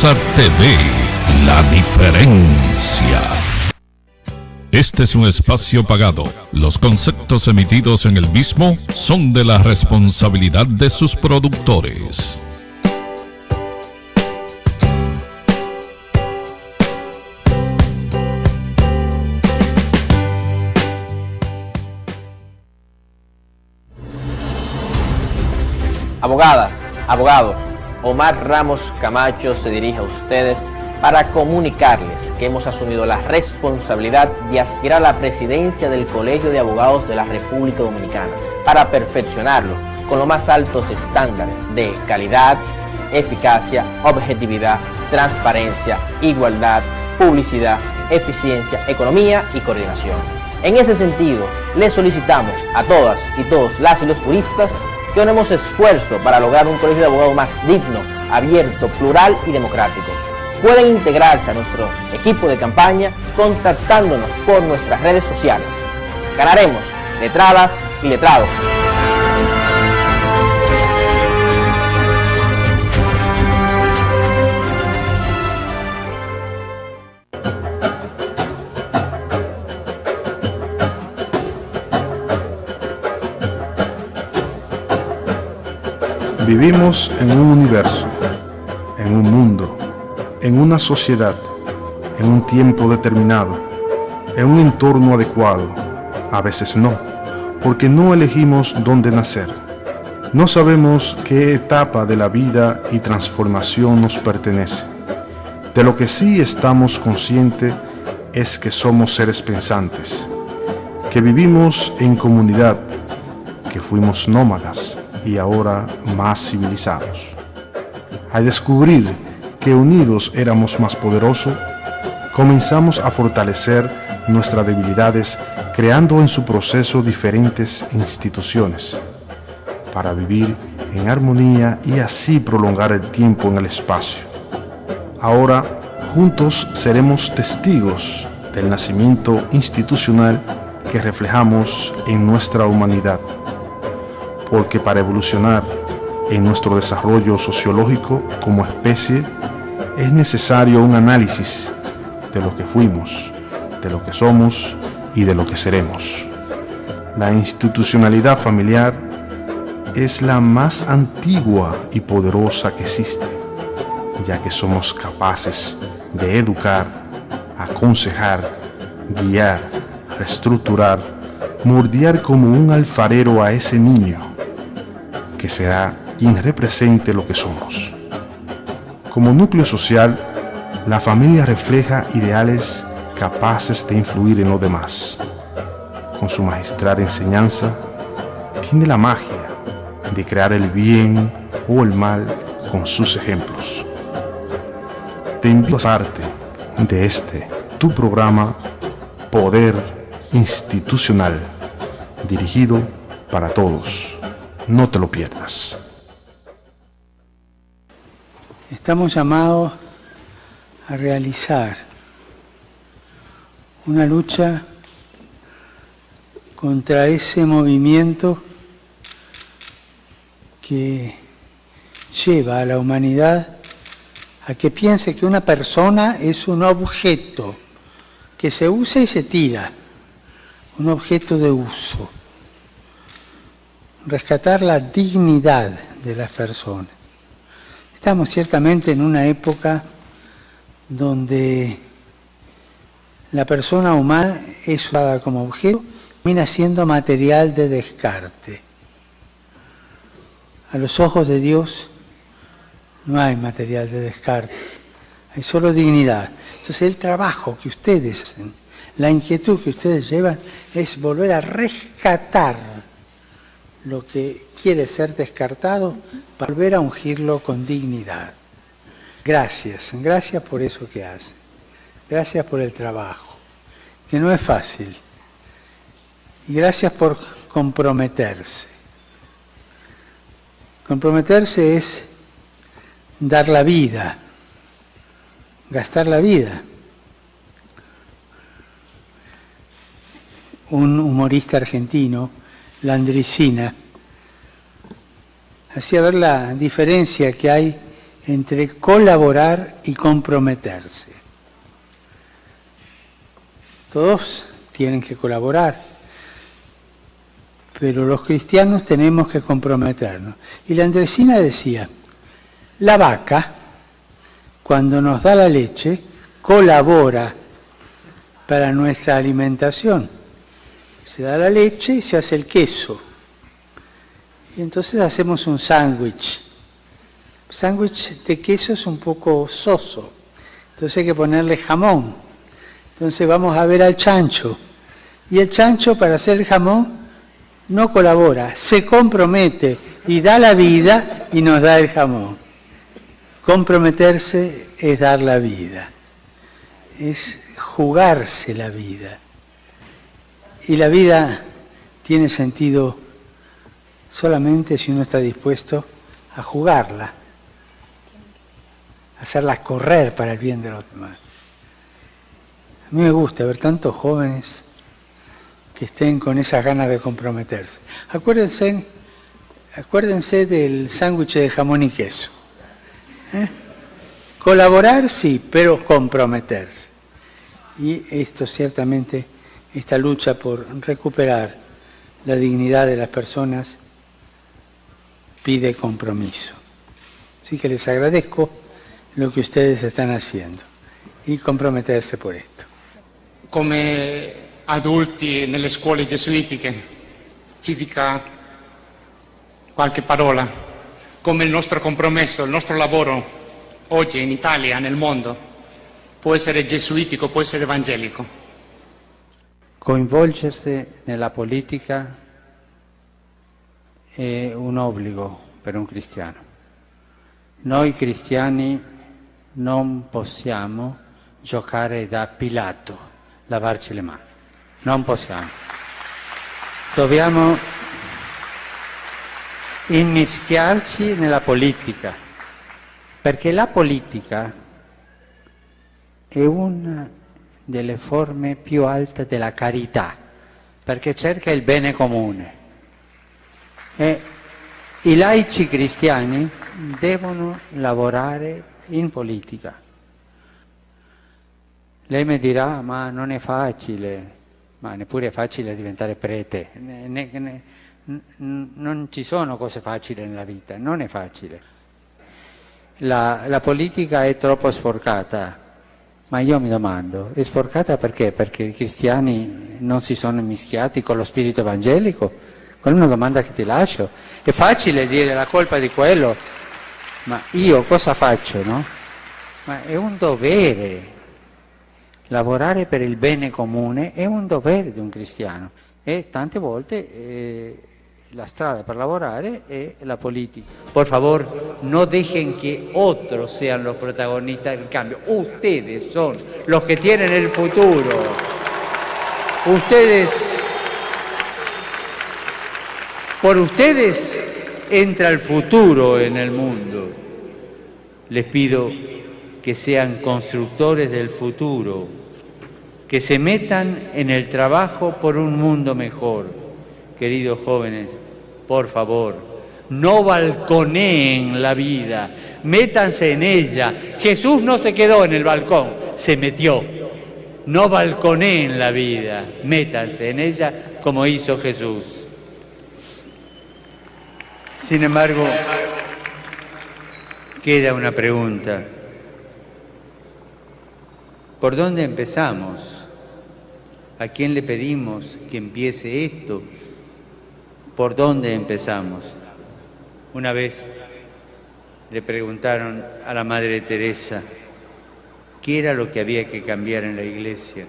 César TV, la diferencia. Este es un espacio pagado. Los conceptos emitidos en el mismo son de la responsabilidad de sus productores. Abogadas, abogados, Omar Ramos Camacho se dirige a ustedes para comunicarles que hemos asumido la responsabilidad de aspirar a la presidencia del Colegio de Abogados de la República Dominicana para perfeccionarlo con los más altos estándares de calidad, eficacia, objetividad, transparencia, igualdad, publicidad, eficiencia, economía y coordinación. En ese sentido, les solicitamos a todas y todos las y los juristas que unamos esfuerzo para lograr un colegio de abogados más digno, abierto, plural y democrático. Pueden integrarse a nuestro equipo de campaña contactándonos por nuestras redes sociales. Ganaremos, letradas y letrados. Vivimos en un universo, en un mundo, en una sociedad, en un tiempo determinado, en un entorno adecuado. A veces no, porque no elegimos dónde nacer. No sabemos qué etapa de la vida y transformación nos pertenece. De lo que sí estamos conscientes es que somos seres pensantes, que vivimos en comunidad, que fuimos nómadas y ahora más civilizados. Al descubrir que unidos éramos más poderosos, comenzamos a fortalecer nuestras debilidades, creando en su proceso diferentes instituciones para vivir en armonía y así prolongar el tiempo en el espacio. Ahora, juntos seremos testigos del nacimiento institucional que reflejamos en nuestra humanidad, porque para evolucionar en nuestro desarrollo sociológico como especie es necesario un análisis de lo que fuimos, de lo que somos y de lo que seremos. La institucionalidad familiar es la más antigua y poderosa que existe, ya que somos capaces de educar, aconsejar, guiar, reestructurar, moldear como un alfarero a ese niño que será quien represente lo que somos. Como núcleo social, la familia refleja ideales capaces de influir en los demás. Con su magistral enseñanza, tiene la magia de crear el bien o el mal con sus ejemplos. Te invito a ser parte de tu programa Poder Institucional, dirigido para todos. No te lo pierdas. Estamos llamados a realizar una lucha contra ese movimiento que lleva a la humanidad a que piense que una persona es un objeto que se usa y se tira, un objeto de uso. Rescatar la dignidad de las personas. Estamos ciertamente en una época donde la persona humana es usada como objeto, termina siendo material de descarte. A los ojos de Dios no hay material de descarte, hay solo dignidad. Entonces el trabajo que ustedes hacen, la inquietud que ustedes llevan es volver a rescatar lo que quiere ser descartado para volver a ungirlo con dignidad. Gracias por eso que hacen. Gracias por el trabajo, que no es fácil. Y gracias por comprometerse. Comprometerse es dar la vida, gastar la vida. Un humorista argentino, Landricina, hacía ver la diferencia que hay entre colaborar y comprometerse. Todos tienen que colaborar, pero los cristianos tenemos que comprometernos. Y la Andresina decía, la vaca, cuando nos da la leche, colabora para nuestra alimentación. Se da la leche y se hace el queso. Y entonces hacemos un sándwich. Sándwich de queso es un poco soso, entonces hay que ponerle jamón. Entonces vamos a ver al chancho. Y el chancho, para hacer el jamón, no colabora, se compromete y da la vida y nos da el jamón. Comprometerse es dar la vida, es jugarse la vida. Y la vida tiene sentido solamente si uno está dispuesto a jugarla, a hacerla correr para el bien de los demás. A mí me gusta ver tantos jóvenes que estén con esas ganas de comprometerse. Acuérdense del sándwich de jamón y queso. Colaborar sí, pero comprometerse. Y esto ciertamente, esta lucha por recuperar la dignidad de las personas pide compromiso. Así que les agradezco lo que ustedes están haciendo y comprometerse por esto. Come adulti nelle scuole gesuitiche, ci dica qualche parola, come il nostro compromesso, il nostro lavoro oggi in Italia, nel mondo, può essere gesuitico, può essere evangelico. Coinvolgersi nella politica è un obbligo per un cristiano. Noi cristiani non possiamo giocare da Pilato, lavarci le mani. Non possiamo. Dobbiamo immischiarci nella politica, perché la politica è una delle forme più alte della carità, perché cerca il bene comune. E i laici cristiani devono lavorare in politica. Lei mi dirà, ma non è facile, ma neppure è facile diventare prete. Non ci sono cose facili nella vita, non è facile. La politica è troppo sporcata, ma io mi domando, è sporcata perché? Perché i cristiani non si sono mischiati con lo spirito evangelico? Quella è una domanda che ti lascio. È facile dire la colpa di quello, ma io cosa faccio, no? Ma è un dovere. Lavorare per il bene comune è un dovere di un cristiano e tante volte la strada per lavorare è la politica. Por favor, no dejen que otros sean los protagonistas del cambio. Ustedes son los que tienen el futuro. Por ustedes entra el futuro en el mundo. Les pido que sean constructores del futuro, que se metan en el trabajo por un mundo mejor. Queridos jóvenes, por favor, no balconeen la vida, métanse en ella. Jesús no se quedó en el balcón, se metió. No balconeen la vida, métanse en ella como hizo Jesús. Sin embargo, queda una pregunta. ¿Por dónde empezamos? ¿A quién le pedimos que empiece esto? ¿Por dónde empezamos? Una vez le preguntaron a la Madre Teresa qué era lo que había que cambiar en la iglesia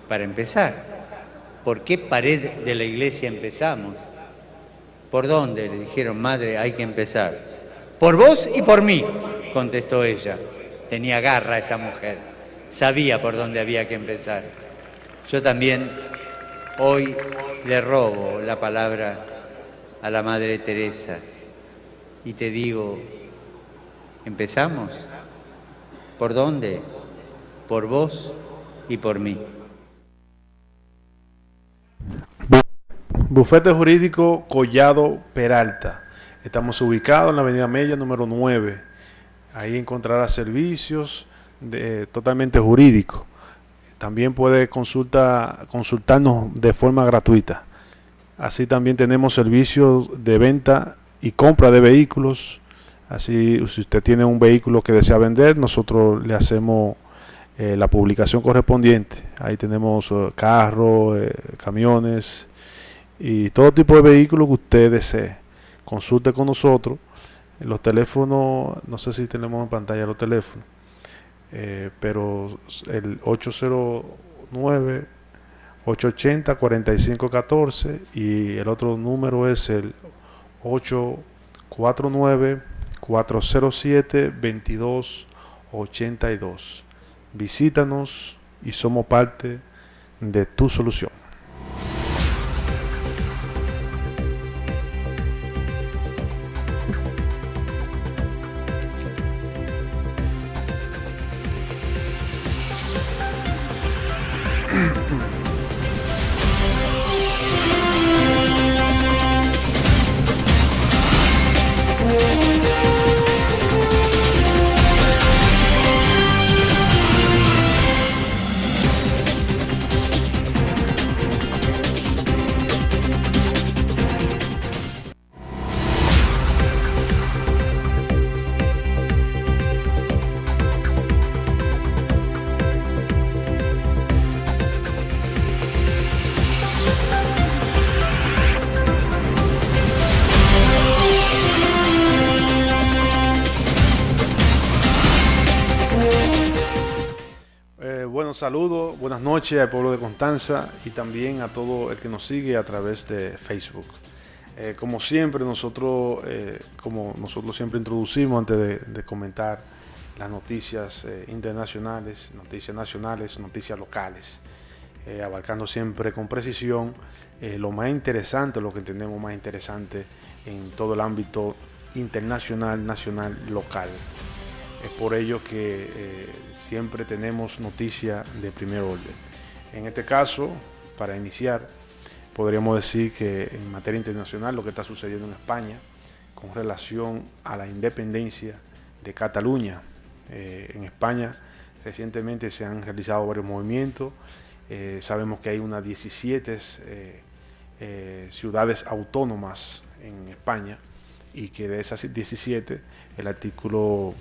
para empezar. ¿Por qué pared de la iglesia empezamos? ¿Por dónde? Le dijeron, Madre, hay que empezar. Por vos y por mí, contestó ella. Tenía garra esta mujer. Sabía por dónde había que empezar. Yo también hoy le robo la palabra a la Madre Teresa y te digo, ¿empezamos? ¿Por dónde? Por vos y por mí. Bufete Jurídico Collado Peralta. Estamos ubicados en la Avenida Mella, número 9, Ahí encontrará servicios totalmente jurídicos. También puede consultarnos de forma gratuita. Así también tenemos servicios de venta y compra de vehículos. Así, si usted tiene un vehículo que desea vender, nosotros le hacemos la publicación correspondiente. Ahí tenemos carros, camiones y todo tipo de vehículos que usted desee. Consulte con nosotros. Los teléfonos, no sé si tenemos en pantalla los teléfonos, pero el 809-880-4514 y el otro número es el 849-407-2282. Visítanos y somos parte de tu solución. Saludos, buenas noches al pueblo de Constanza y también a todo el que nos sigue a través de Facebook. Como siempre, nosotros siempre introducimos antes de comentar las noticias internacionales, noticias nacionales, noticias locales, abarcando siempre con precisión lo más interesante, lo que entendemos más interesante en todo el ámbito internacional, nacional, local. Es por ello que siempre tenemos noticias de primer orden. En este caso, para iniciar, podríamos decir que en materia internacional lo que está sucediendo en España con relación a la independencia de Cataluña. En España recientemente se han realizado varios movimientos. Sabemos que hay unas 17 ciudades autónomas en España y que de esas 17 el artículo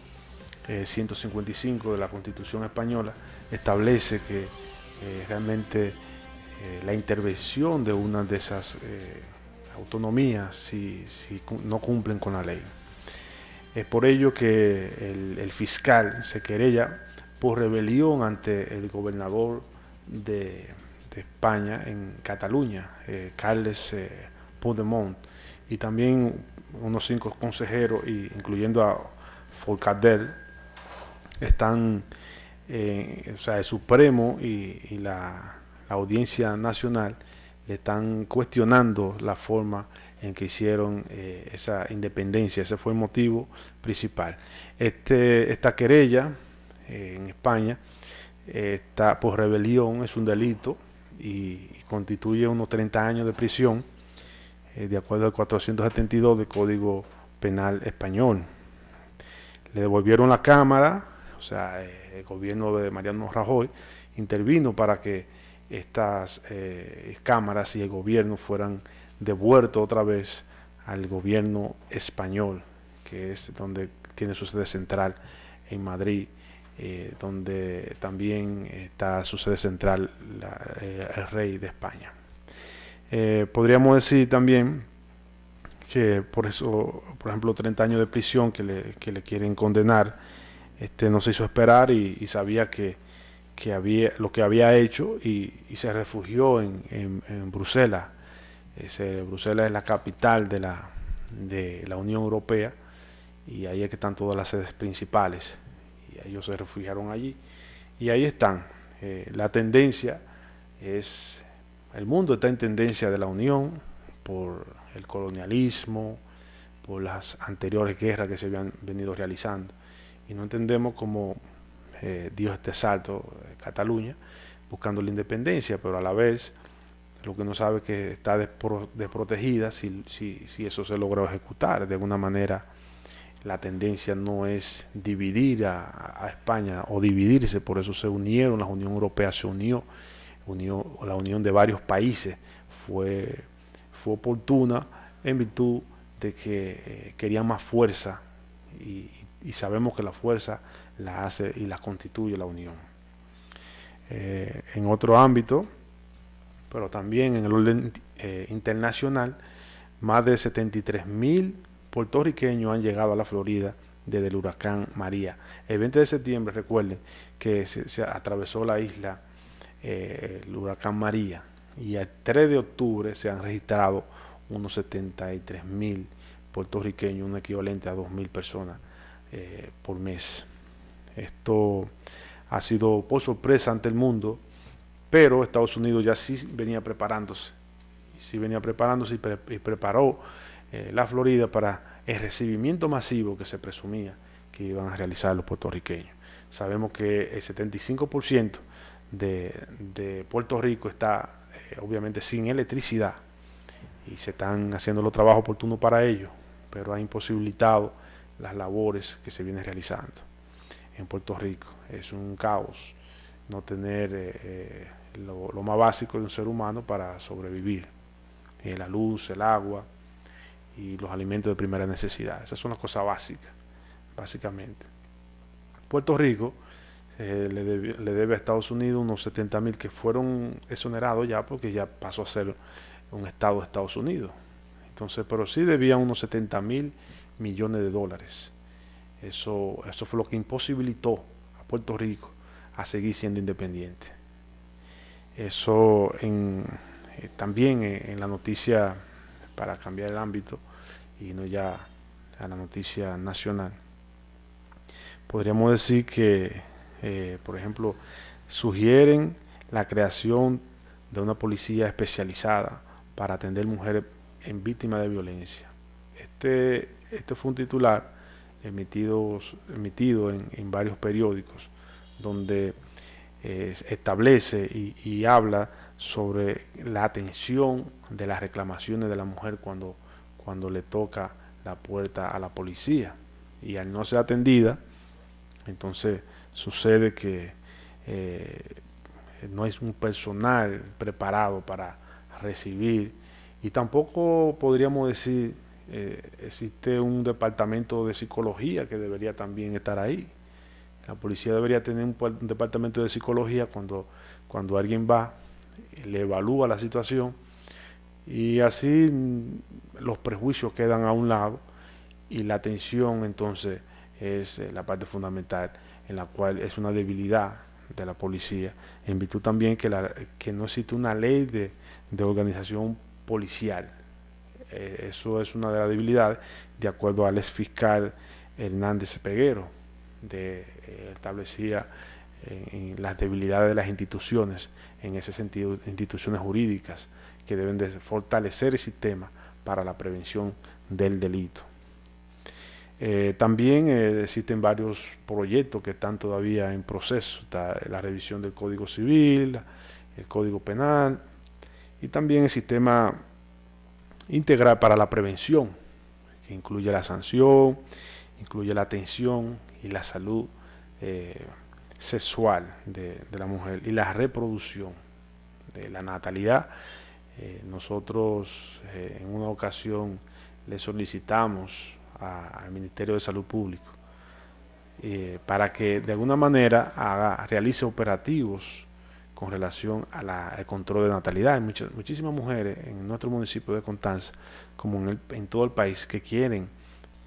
155 de la Constitución española establece que realmente la intervención de una de esas autonomías si no cumplen con la ley. Es por ello que el fiscal se querella por rebelión ante el gobernador de España en Cataluña, Carles Puigdemont, y también unos 5 consejeros, incluyendo a Forcadell, están, el Supremo y la Audiencia Nacional le están cuestionando la forma en que hicieron esa independencia. Ese fue el motivo principal. Esta querella en España está por rebelión, es un delito y constituye unos 30 años de prisión, de acuerdo al 472 del Código Penal Español. Le devolvieron la Cámara, el gobierno de Mariano Rajoy intervino para que estas cámaras y el gobierno fueran devueltos otra vez al gobierno español, que es donde tiene su sede central en Madrid, donde también está su sede central el rey de España. Podríamos decir también que por eso, por ejemplo, 30 años de prisión que le quieren condenar, no se hizo esperar y sabía que había lo que había hecho y se refugió en Bruselas. Bruselas es la capital de la Unión Europea y ahí es que están todas las sedes principales y ellos se refugiaron allí y ahí están. La tendencia es, el mundo está en tendencia de la Unión por el colonialismo, por las anteriores guerras que se habían venido realizando, y no entendemos cómo dio este salto Cataluña buscando la independencia, pero a la vez lo que no sabe es que está desprotegida si eso se logró ejecutar. De alguna manera la tendencia no es dividir a España o dividirse, por eso se unieron, la Unión Europea se unió, la unión de varios países fue oportuna en virtud de que querían más fuerza y sabemos que la fuerza la hace y la constituye la unión. En otro ámbito, pero también en el orden internacional, más de 73.000 puertorriqueños han llegado a la Florida desde el huracán María. El 20 de septiembre, recuerden que se atravesó la isla el huracán María, y el 3 de octubre se han registrado unos 73.000 puertorriqueños, un equivalente a 2.000 personas por mes. Esto ha sido por sorpresa ante el mundo, pero Estados Unidos ya sí venía preparándose, y preparó la Florida para el recibimiento masivo que se presumía que iban a realizar los puertorriqueños. Sabemos que el 75% de Puerto Rico está obviamente sin electricidad y se están haciendo los trabajos oportunos para ello, pero ha imposibilitado las labores que se vienen realizando en Puerto Rico. Es un caos no tener lo más básico de un ser humano para sobrevivir: la luz, el agua y los alimentos de primera necesidad. Esas son las cosas básicas, básicamente. Puerto Rico le debe a Estados Unidos unos 70.000 que fueron exonerados ya, porque ya pasó a ser un estado de Estados Unidos. Entonces, pero sí debían unos 70.000 millones de dólares. Eso fue lo que imposibilitó a Puerto Rico a seguir siendo independiente. Eso también en la noticia, para cambiar el ámbito y no ya a la noticia nacional, podríamos decir que, por ejemplo, sugieren la creación de una policía especializada para atender mujeres en víctimas de violencia. Este fue un titular emitido en varios periódicos, donde establece y habla sobre la atención de las reclamaciones de la mujer cuando le toca la puerta a la policía, y al no ser atendida, entonces sucede que no es un personal preparado para recibir, y tampoco podríamos decir existe un departamento de psicología que debería también estar ahí. La policía debería tener un departamento de psicología cuando alguien va, le evalúa la situación, y así los prejuicios quedan a un lado y la atención entonces es la parte fundamental, en la cual es una debilidad de la policía, en virtud también que no existe una ley de organización policial. Eso es una de las debilidades, de acuerdo al ex fiscal Hernández Peguero, establecía las debilidades de las instituciones, en ese sentido, instituciones jurídicas que deben de fortalecer el sistema para la prevención del delito. También existen varios proyectos que están todavía en proceso. Está la revisión del Código Civil, el Código Penal, y también el sistema integral para la prevención, que incluye la sanción, incluye la atención y la salud sexual de la mujer y la reproducción, de la natalidad. Nosotros en una ocasión le solicitamos al Ministerio de Salud Pública para que de alguna manera realice operativos con relación al control de natalidad. Hay muchísimas mujeres en nuestro municipio de Constanza, como en todo el país, que quieren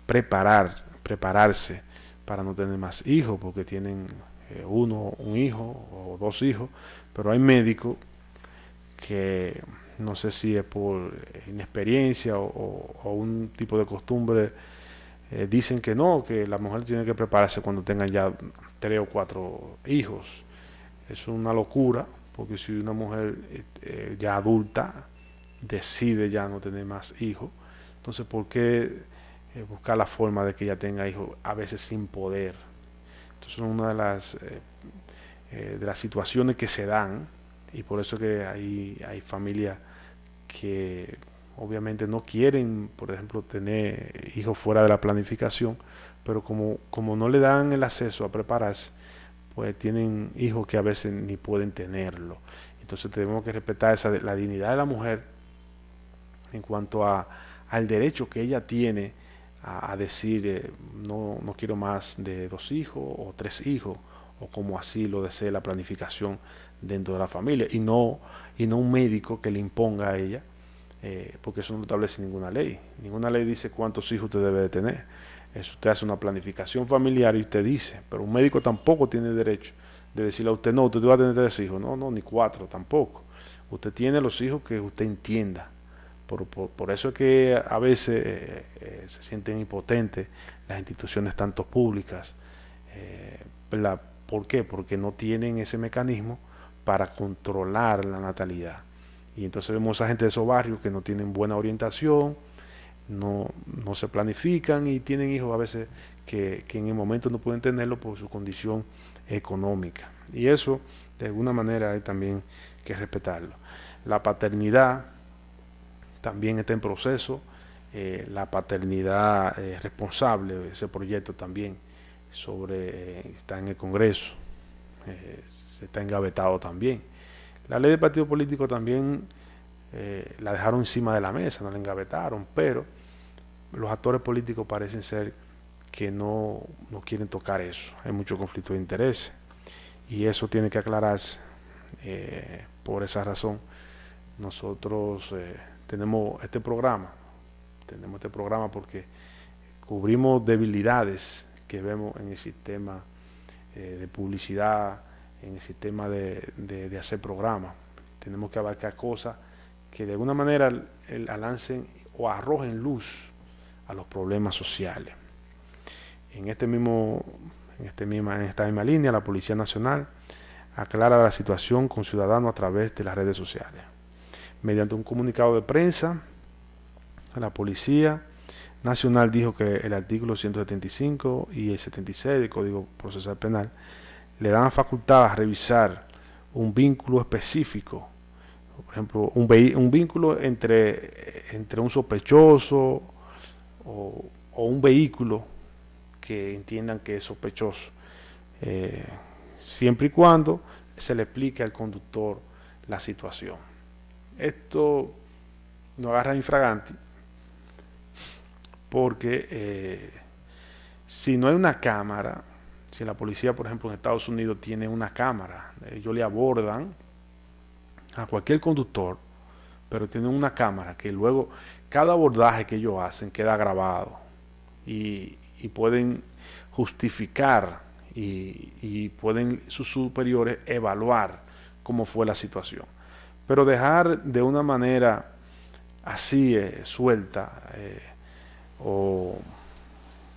prepararse para no tener más hijos, porque tienen un hijo o dos hijos, pero hay médicos que no sé si es por inexperiencia o un tipo de costumbre, dicen que no, que la mujer tiene que prepararse cuando tengan ya 3 o 4 hijos. Es una locura, porque si una mujer ya adulta decide ya no tener más hijos, entonces ¿por qué buscar la forma de que ella tenga hijos, a veces sin poder? Entonces es una de las situaciones que se dan, y por eso que hay familias que obviamente no quieren, por ejemplo, tener hijos fuera de la planificación, pero como no le dan el acceso a prepararse, pues tienen hijos que a veces ni pueden tenerlo. Entonces tenemos que respetar la dignidad de la mujer en cuanto al derecho que ella tiene a decir no quiero más de 2 hijos o 3 hijos, o como así lo desee la planificación dentro de la familia, y no un médico que le imponga a ella, porque eso no establece ninguna ley. Ninguna ley dice cuántos hijos usted debe de tener. Eso usted hace una planificación familiar y usted dice, pero un médico tampoco tiene derecho de decirle a usted, no, usted va a tener 3 hijos, no, ni 4 tampoco. Usted tiene los hijos que usted entienda. Por eso es que a veces se sienten impotentes las instituciones tanto públicas. ¿Por qué? Porque no tienen ese mecanismo para controlar la natalidad. Y entonces vemos a gente de esos barrios que no tienen buena orientación, no se planifican y tienen hijos a veces que en el momento no pueden tenerlo por su condición económica. Y eso de alguna manera hay también que respetarlo. La paternidad también está en proceso, la paternidad responsable, ese proyecto también está en el Congreso, se está engavetado también. La ley de partido político también la dejaron encima de la mesa, no la engavetaron, pero los actores políticos parecen ser que no quieren tocar eso. Hay mucho conflicto de interés y eso tiene que aclararse. Por esa razón nosotros tenemos este programa porque cubrimos debilidades que vemos en el sistema de publicidad, en el sistema de hacer programas. Tenemos que abarcar cosas que de alguna manera lancen o arrojen luz a los problemas sociales. En esta misma línea, la Policía Nacional aclara la situación con ciudadanos a través de las redes sociales. Mediante un comunicado de prensa, la Policía Nacional dijo que el artículo 175 y el 76 del Código Procesal Penal le dan facultad a revisar un vínculo específico, por ejemplo, un vínculo entre un sospechoso o un vehículo que entiendan que es sospechoso, siempre y cuando se le explique al conductor la situación. Esto no agarra infraganti, porque si no hay una cámara, si la policía, por ejemplo, en Estados Unidos tiene una cámara, ellos le abordan a cualquier conductor, pero tienen una cámara que luego cada abordaje que ellos hacen queda grabado y pueden justificar y pueden sus superiores evaluar cómo fue la situación. Pero dejar de una manera así suelta o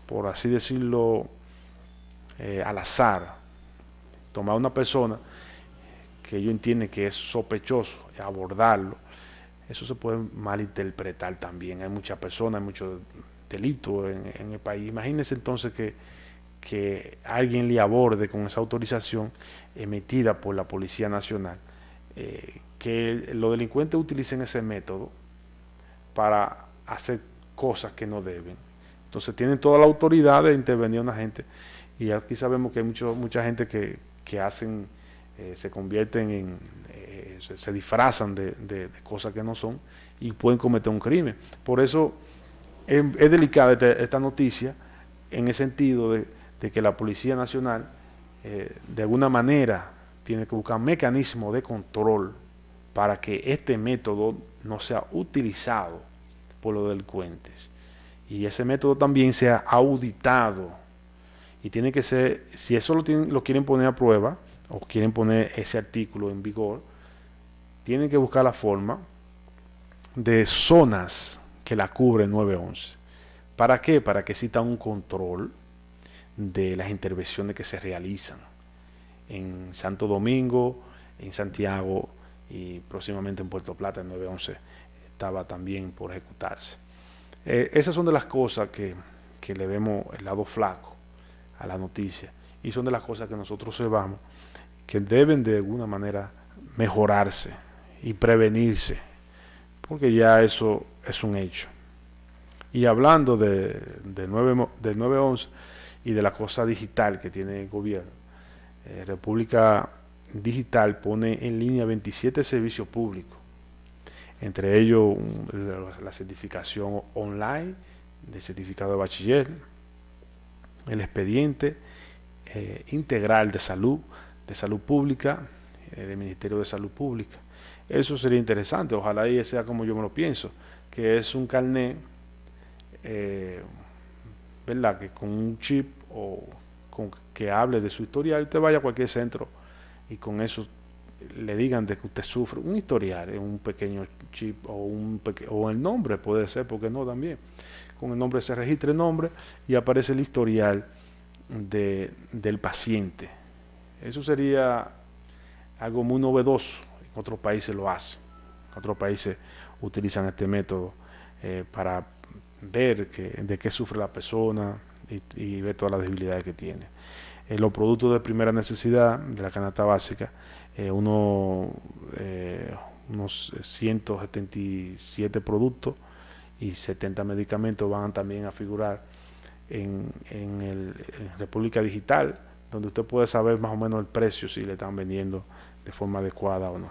por así decirlo al azar, tomar a una persona que ellos entienden que es sospechoso y abordarlo, eso se puede malinterpretar también. Hay muchas personas, hay muchos delitos en el país. Imagínense entonces que alguien le aborde con esa autorización emitida por la Policía Nacional, que los delincuentes utilicen ese método para hacer cosas que no deben. Entonces tienen toda la autoridad de intervenir a una gente, y aquí sabemos que hay mucha gente que hacen, se convierten se disfrazan de cosas que no son y pueden cometer un crimen. Por eso es delicada esta noticia, en el sentido de que la Policía Nacional de alguna manera tiene que buscar mecanismos de control para que este método no sea utilizado por los delincuentes, y ese método también sea auditado, y tiene que ser, si eso lo quieren poner a prueba o quieren poner ese artículo en vigor, tienen que buscar la forma de zonas que la cubren 911. ¿Para qué? Para que exista un control de las intervenciones que se realizan en Santo Domingo, en Santiago y próximamente en Puerto Plata. El 911 estaba también por ejecutarse. Esas son de las cosas que le vemos el lado flaco a la noticia, y son de las cosas que nosotros observamos que deben de alguna manera mejorarse y prevenirse, porque ya eso es un hecho. Y hablando del 911, y de la cosa digital que tiene el gobierno. República Digital pone en línea 27 servicios públicos, entre ellos la certificación online de certificado de bachiller, el expediente integral de salud pública, del Ministerio de Salud Pública. Eso sería interesante, ojalá y sea como yo me lo pienso, que es un carnet, ¿verdad? Que con un chip o que hable de su historial, usted vaya a cualquier centro y con eso le digan de que usted sufre un historial, un pequeño chip o el nombre puede ser, porque no también. Con el nombre se registra el nombre y aparece el historial del paciente. Eso sería algo muy novedoso. En otros países lo hacen. En otros países utilizan este método para ver de qué sufre la persona y ver todas las debilidades que tiene. Los productos de primera necesidad de la canasta básica, unos 177 productos y 70 medicamentos van también a figurar en República Digital, donde usted puede saber más o menos el precio, si le están vendiendo de forma adecuada o no.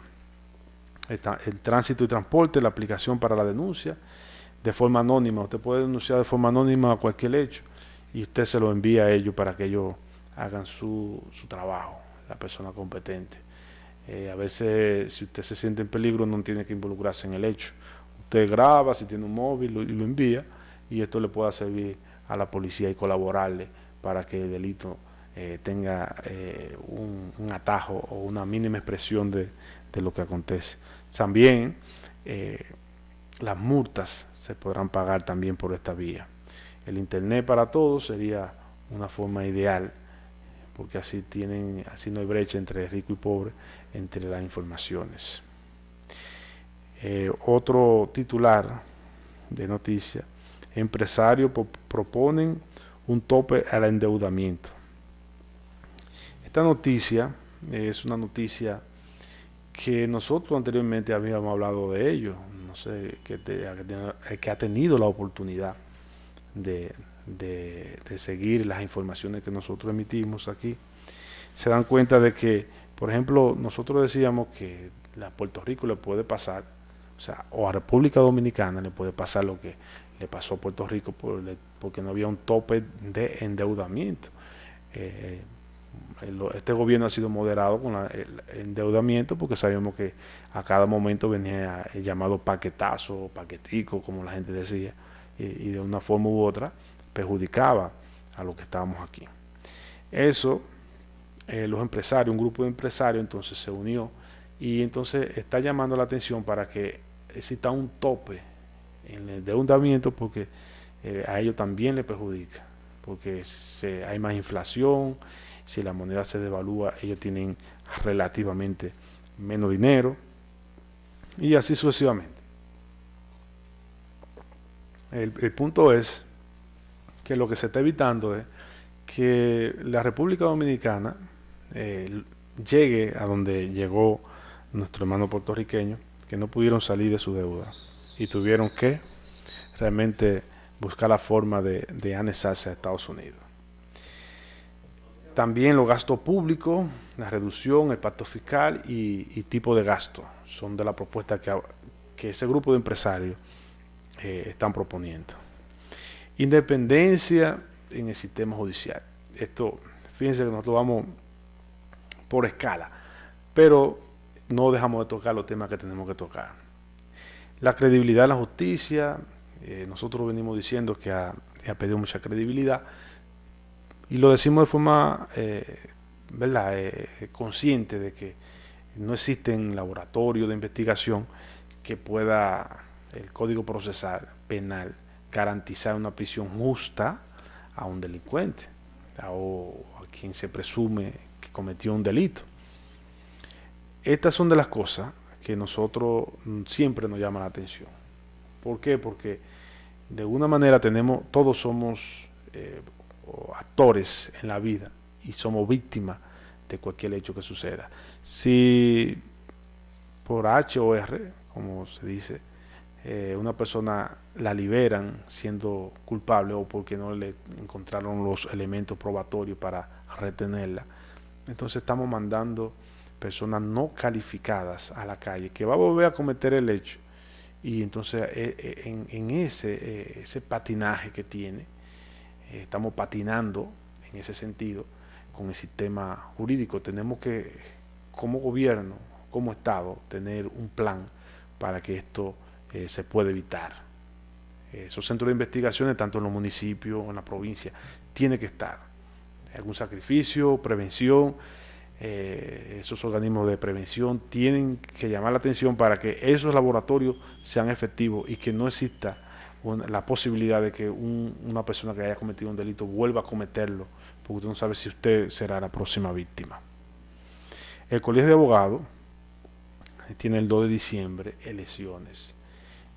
El tránsito y transporte, la aplicación para la denuncia de forma anónima. Usted puede denunciar de forma anónima a cualquier hecho y usted se lo envía a ellos para que ellos hagan su trabajo, la persona competente. A veces, si usted se siente en peligro, no tiene que involucrarse en el hecho. Usted graba, si tiene un móvil, y lo envía, y esto le pueda servir a la policía y colaborarle para que el delito tenga un atajo o una mínima expresión de lo que acontece. También las multas se podrán pagar también por esta vía. El internet para todos sería una forma ideal, porque así no hay brecha entre rico y pobre entre las informaciones. Otro titular de noticia: empresarios proponen un tope al endeudamiento. Esta noticia es una noticia que nosotros anteriormente habíamos hablado de ello. No sé, que ha tenido la oportunidad de seguir las informaciones que nosotros emitimos aquí, se dan cuenta de que, por ejemplo, nosotros decíamos que a Puerto Rico le puede pasar, o a República Dominicana le puede pasar lo que le pasó a Puerto Rico porque no había un tope de endeudamiento. Este gobierno ha sido moderado con el endeudamiento, porque sabíamos que a cada momento venía el llamado paquetazo, paquetico, como la gente decía, y de una forma u otra perjudicaba a los que estábamos aquí. Eso, los empresarios, un grupo de empresarios entonces se unió y entonces está llamando la atención para que exista un tope en el endeudamiento, porque a ellos también les perjudica, porque hay más inflación. Si la moneda se devalúa, ellos tienen relativamente menos dinero, y así sucesivamente. El punto es que lo que se está evitando es que la República Dominicana llegue a donde llegó nuestro hermano puertorriqueño, que no pudieron salir de su deuda y tuvieron que realmente buscar la forma de anexarse a Estados Unidos. También los gastos públicos, la reducción, el pacto fiscal y tipo de gasto son de la propuesta que ese grupo de empresarios están proponiendo. Independencia en el sistema judicial. Esto, fíjense que nosotros vamos por escala, pero no dejamos de tocar los temas que tenemos que tocar. La credibilidad de la justicia, nosotros venimos diciendo que ha perdido mucha credibilidad, y lo decimos de forma consciente de que no existen laboratorios de investigación que pueda el Código Procesal Penal garantizar una prisión justa a un delincuente o a quien se presume que cometió un delito. Estas son de las cosas que nosotros siempre nos llaman la atención. ¿Por qué? Porque de alguna manera todos somos actores en la vida y somos víctimas de cualquier hecho que suceda. Si por H o R, como se dice, una persona la liberan siendo culpable o porque no le encontraron los elementos probatorios para retenerla. Entonces estamos mandando personas no calificadas a la calle, que va a volver a cometer el hecho. Y entonces en ese patinaje que tiene, estamos patinando en ese sentido con el sistema jurídico. Tenemos que, como gobierno, como Estado, tener un plan para que esto se pueda evitar. Esos centros de investigaciones, tanto en los municipios o en la provincia, tiene que estar. Algún sacrificio, prevención, esos organismos de prevención tienen que llamar la atención para que esos laboratorios sean efectivos y que no exista la posibilidad de que una persona que haya cometido un delito vuelva a cometerlo, porque usted no sabe si usted será la próxima víctima. El Colegio de Abogados tiene el 2 de diciembre elecciones.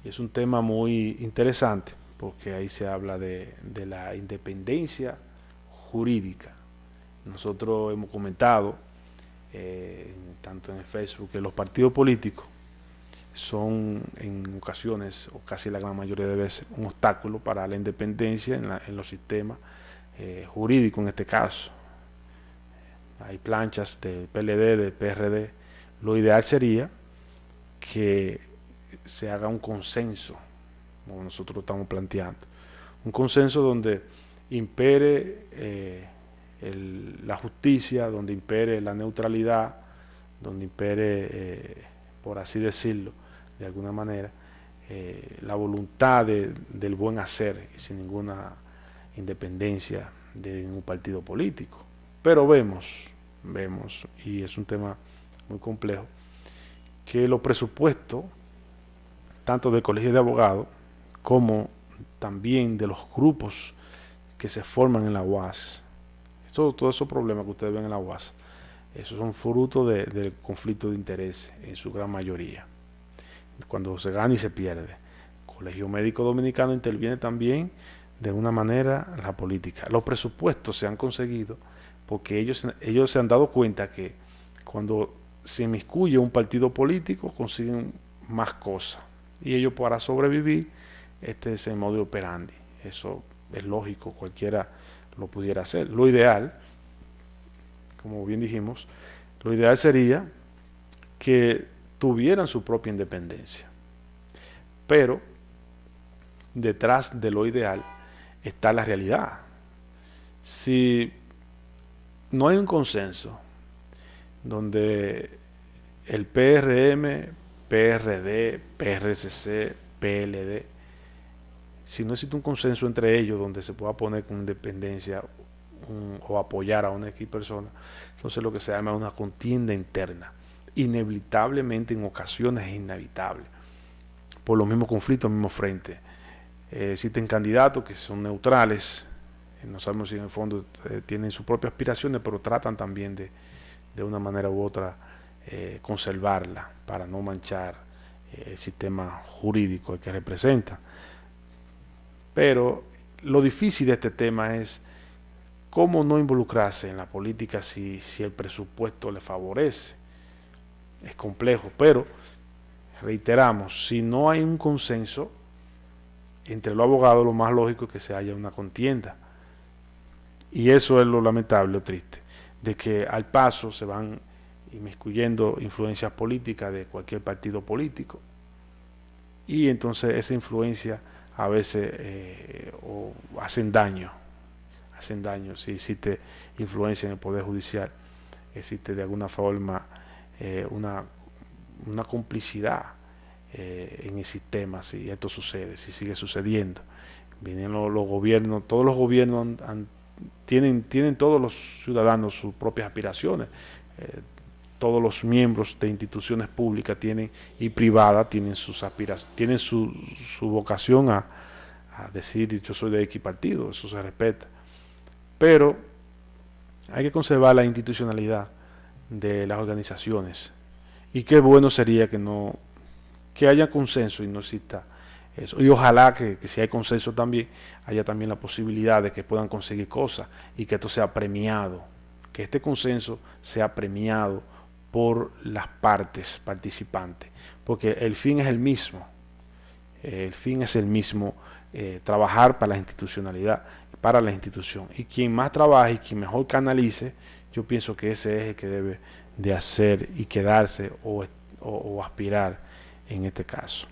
Y es un tema muy interesante porque ahí se habla de la independencia jurídica. Nosotros hemos comentado, tanto en el Facebook, que los partidos políticos son en ocasiones, o casi la gran mayoría de veces, un obstáculo para la independencia en los sistemas jurídicos en este caso. Hay planchas del PLD, del PRD. Lo ideal sería que se haga un consenso, como nosotros lo estamos planteando, un consenso donde impere la justicia, donde impere la neutralidad, donde impere, por así decirlo, de alguna manera, la voluntad del buen hacer, sin ninguna independencia de ningún partido político. Pero vemos, y es un tema muy complejo, que los presupuestos, tanto del Colegio de Abogados como también de los grupos que se forman en la UAS, todos esos problemas que ustedes ven en la UAS, esos son fruto del conflicto de interés en su gran mayoría, cuando se gana y se pierde. El Colegio Médico Dominicano interviene también de una manera la política. Los presupuestos se han conseguido porque ellos se han dado cuenta que cuando se inmiscuye un partido político consiguen más cosas, y ellos, para sobrevivir, este es el modo operandi. Eso es lógico, cualquiera lo pudiera hacer. Lo ideal, como bien dijimos, lo ideal sería que tuvieran su propia independencia, pero detrás de lo ideal está la realidad. Si no hay un consenso donde el PRM, PRD, PRCC, PLD, si no existe un consenso entre ellos donde se pueda poner con independencia o apoyar a una X persona, entonces lo que se llama una contienda interna. Inevitablemente, en ocasiones es inevitable, por los mismos conflictos, los mismos frentes. Existen candidatos que son neutrales, no sabemos si en el fondo tienen sus propias aspiraciones, pero tratan también de una manera u otra conservarla para no manchar el sistema jurídico que representa. Pero lo difícil de este tema es cómo no involucrarse en la política si el presupuesto le favorece. Es complejo, pero reiteramos, si no hay un consenso entre los abogados, lo más lógico es que se haya una contienda. Y eso es lo lamentable, lo triste, de que al paso se van inmiscuyendo influencias políticas de cualquier partido político, y entonces esa influencia a veces hacen daño. Si existe influencia en el Poder Judicial, existe de alguna forma una complicidad en el sistema, si esto sucede, si sigue sucediendo. Vienen los gobiernos, todos los gobiernos tienen todos los ciudadanos sus propias aspiraciones. Todos los miembros de instituciones públicas y privadas tienen sus aspiraciones, tienen su vocación a decir yo soy de X partido, eso se respeta. Pero hay que conservar la institucionalidad de las organizaciones, y qué bueno sería que haya consenso y no exista eso. Y ojalá que si hay consenso también haya también la posibilidad de que puedan conseguir cosas y que esto sea premiado, que este consenso sea premiado por las partes participantes, porque el fin es el mismo. el fin es el mismo, trabajar para la institucionalidad, para la institución. Y quien más trabaje y quien mejor canalice, yo pienso que ese es el que debe de hacer y quedarse o aspirar en este caso.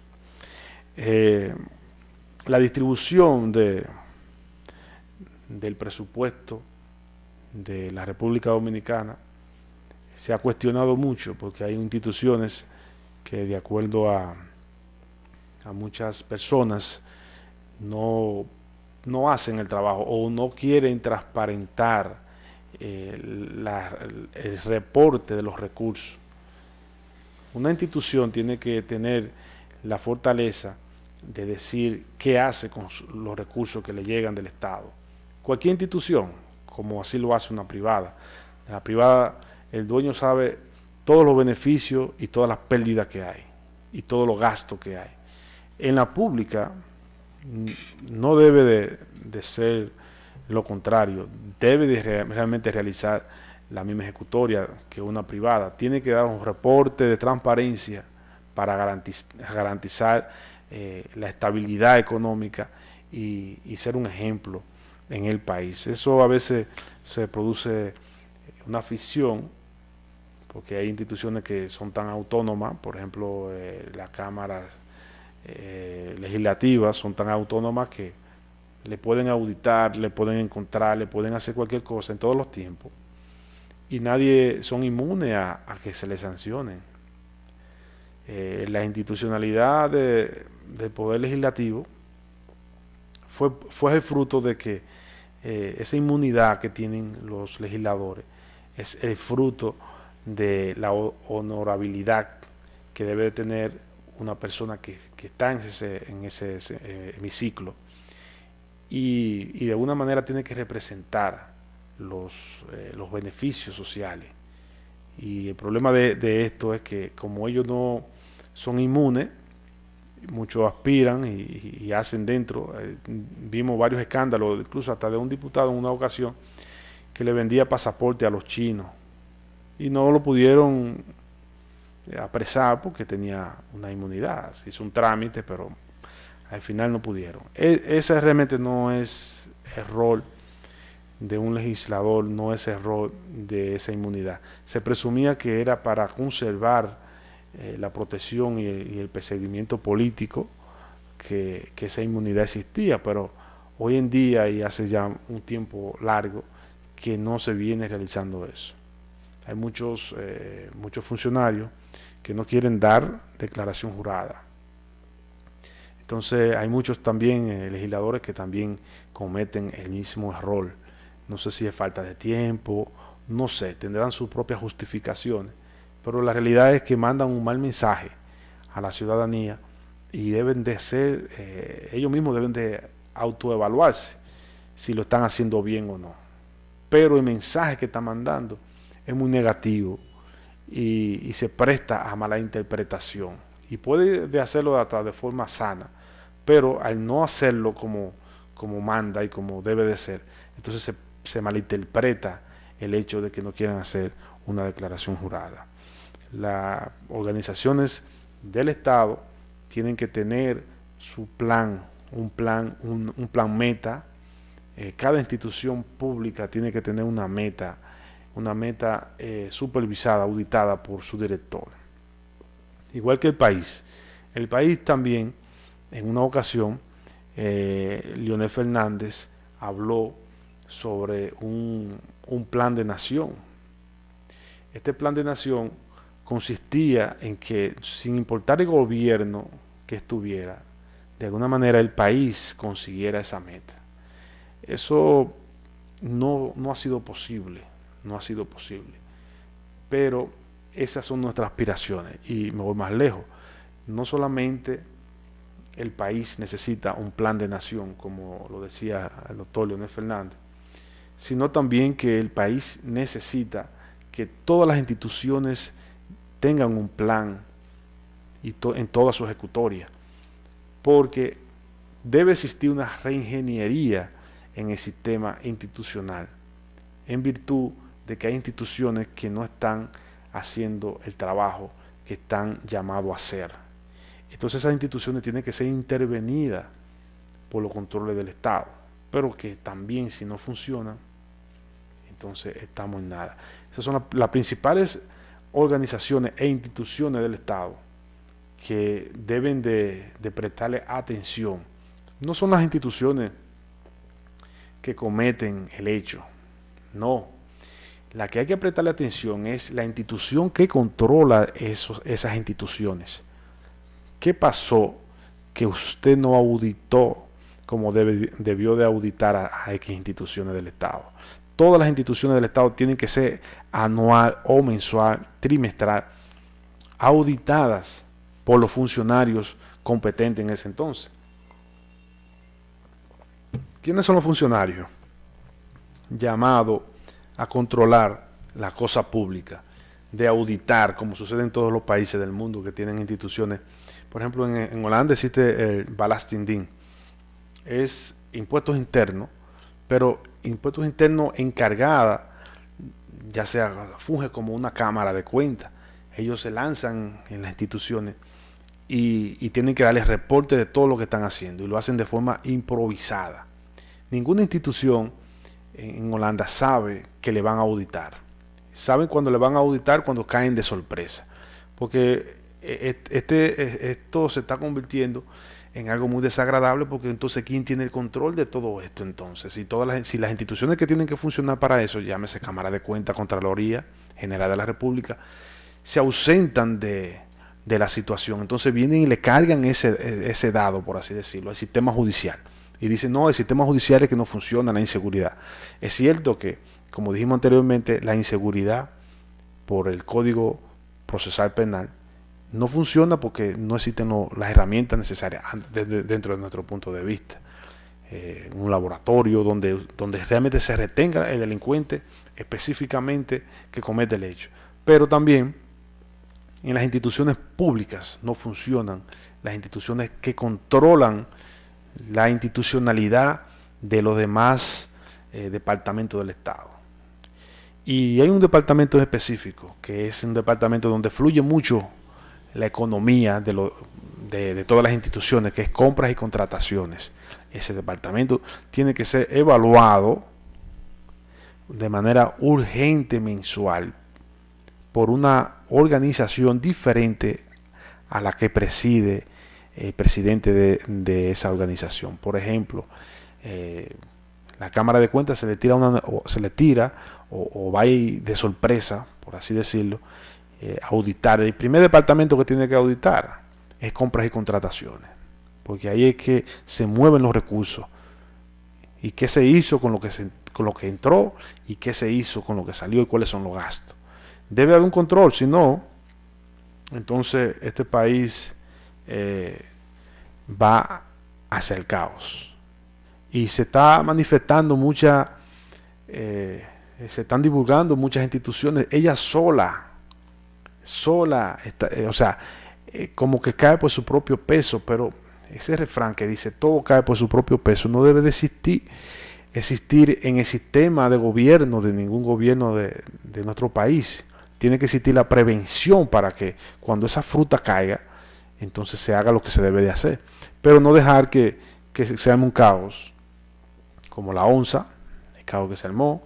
La distribución del presupuesto de la República Dominicana se ha cuestionado mucho, porque hay instituciones que, de acuerdo a muchas personas, no hacen el trabajo o no quieren transparentar el reporte de los recursos. Una institución tiene que tener la fortaleza de decir qué hace con los recursos que le llegan del Estado. Cualquier institución, como así lo hace una privada. En la privada, el dueño sabe todos los beneficios y todas las pérdidas que hay y todos los gastos que hay. En la pública no debe de ser lo contrario, debe de realmente realizar la misma ejecutoria que una privada. Tiene que dar un reporte de transparencia para garantizar la estabilidad económica y ser un ejemplo en el país. Eso a veces se produce una ficción, porque hay instituciones que son tan autónomas, por ejemplo, las cámaras legislativas son tan autónomas que le pueden auditar, le pueden encontrar, le pueden hacer cualquier cosa en todos los tiempos, y nadie son inmunes a que se les sancionen. La institucionalidad del Poder Legislativo fue el fruto de que esa inmunidad que tienen los legisladores es el fruto de la honorabilidad que debe tener una persona que está en ese hemiciclo, y de alguna manera tiene que representar los beneficios sociales. Y el problema de esto es que, como ellos no son inmunes, muchos aspiran y hacen dentro. Vimos varios escándalos, incluso hasta de un diputado en una ocasión que le vendía pasaporte a los chinos y no lo pudieron apresar porque tenía una inmunidad. Se hizo un trámite, pero al final no pudieron. Ese realmente no es el rol de un legislador, no es el rol de esa inmunidad. Se presumía que era para conservar la protección y el perseguimiento político, que esa inmunidad existía, pero hoy en día y hace ya un tiempo largo que no se viene realizando eso. Hay muchos funcionarios que no quieren dar declaración jurada. Entonces hay muchos también legisladores que también cometen el mismo error. No sé si es falta de tiempo, no sé, tendrán sus propias justificaciones, pero la realidad es que mandan un mal mensaje a la ciudadanía y deben de ser, ellos mismos deben de autoevaluarse si lo están haciendo bien o no. Pero el mensaje que están mandando es muy negativo y se presta a mala interpretación, y puede de hacerlo hasta de forma sana, pero al no hacerlo como manda y como debe de ser, entonces se malinterpreta el hecho de que no quieran hacer una declaración jurada. Las organizaciones del Estado tienen que tener su plan, un plan meta. Cada institución pública tiene que tener una meta supervisada, auditada por su director. Igual que el país. El país también, en una ocasión, Leonel Fernández habló sobre un plan de nación. Este plan de nación consistía en que, sin importar el gobierno que estuviera, de alguna manera el país consiguiera esa meta. Eso no ha sido posible, pero esas son nuestras aspiraciones. Y me voy más lejos, no solamente el país necesita un plan de nación, como lo decía el doctor Leonel Fernández, sino también que el país necesita que todas las instituciones tengan un plan en toda su ejecutoria, porque debe existir una reingeniería en el sistema institucional, en virtud de que hay instituciones que no están haciendo el trabajo que están llamados a hacer. Entonces esas instituciones tienen que ser intervenidas por los controles del Estado, pero que también si no funcionan, entonces estamos en nada. Esas son las principales organizaciones e instituciones del Estado que deben de prestarle atención. No son las instituciones que cometen el hecho, no. La que hay que prestarle atención es la institución que controla esas instituciones. ¿Qué pasó que usted no auditó como debió de auditar a X instituciones del Estado? Todas las instituciones del Estado tienen que ser anual o mensual, trimestral, auditadas por los funcionarios competentes en ese entonces. ¿Quiénes son los funcionarios llamados a controlar la cosa pública, de auditar, como sucede en todos los países del mundo que tienen instituciones? Por ejemplo, en Holanda existe el Belastingdienst. Es impuestos internos, pero impuestos internos encargada, ya sea, funge como una cámara de cuentas. Ellos se lanzan en las instituciones y tienen que darles reporte de todo lo que están haciendo, y lo hacen de forma improvisada. Ninguna institución en Holanda sabe que le van a auditar. Saben cuando le van a auditar, cuando caen de sorpresa. Porque esto se está convirtiendo en algo muy desagradable, porque entonces ¿quién tiene el control de todo esto? Entonces, si las instituciones que tienen que funcionar para eso, llámese Cámara de Cuentas, Contraloría General de la República, se ausentan de la situación, entonces vienen y le cargan ese dado, por así decirlo, al sistema judicial. Y dicen, no, el sistema judicial es que no funciona, la inseguridad. Es cierto que, como dijimos anteriormente, la inseguridad por el Código Procesal Penal no funciona porque no existen las herramientas necesarias dentro de nuestro punto de vista. Un laboratorio donde realmente se retenga el delincuente específicamente que comete el hecho. Pero también en las instituciones públicas no funcionan las instituciones que controlan la institucionalidad de los demás departamentos del Estado. Y hay un departamento específico, que es un departamento donde fluye mucho la economía de todas las instituciones, que es compras y contrataciones. Ese departamento tiene que ser evaluado de manera urgente mensual por una organización diferente a la que preside el presidente de esa organización. Por ejemplo, la Cámara de Cuentas se le tira o va ahí de sorpresa, por así decirlo, auditar. El primer departamento que tiene que auditar es compras y contrataciones, porque ahí es que se mueven los recursos y qué se hizo con lo que entró y qué se hizo con lo que salió y cuáles son los gastos. Debe haber un control, si no, entonces este país va hacia el caos. Y se está manifestando se están divulgando muchas instituciones, ella sola, como que cae por su propio peso, pero ese refrán que dice todo cae por su propio peso no debe de existir en el sistema de gobierno de ningún gobierno de nuestro país. Tiene que existir la prevención para que cuando esa fruta caiga, entonces se haga lo que se debe de hacer. Pero no dejar que se arme un caos, como la onza, el caos que se armó.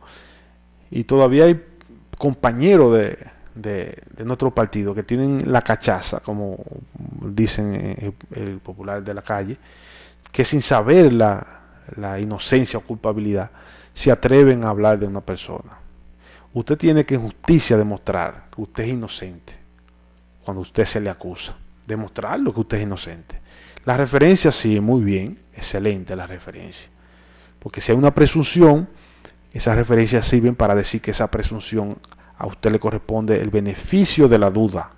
Y todavía hay compañeros de nuestro partido que tienen la cachaza, como dicen el popular de la calle, que sin saber la inocencia o culpabilidad, se atreven a hablar de una persona. Usted tiene que en justicia demostrar que usted es inocente cuando usted se le acusa. Demostrarlo que usted es inocente. La referencia sí, muy bien, excelente la referencia. Porque si hay una presunción, esas referencias sirven para decir que esa presunción a usted le corresponde el beneficio de la duda.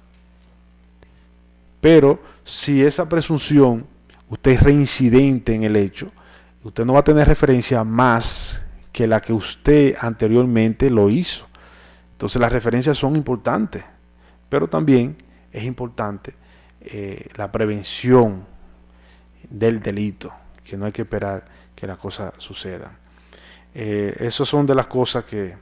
Pero si esa presunción, usted es reincidente en el hecho, usted no va a tener referencia más que la que usted anteriormente lo hizo. Entonces las referencias son importantes, pero también es importante la prevención del delito, que no hay que esperar que las cosas sucedan. Esas son de las cosas que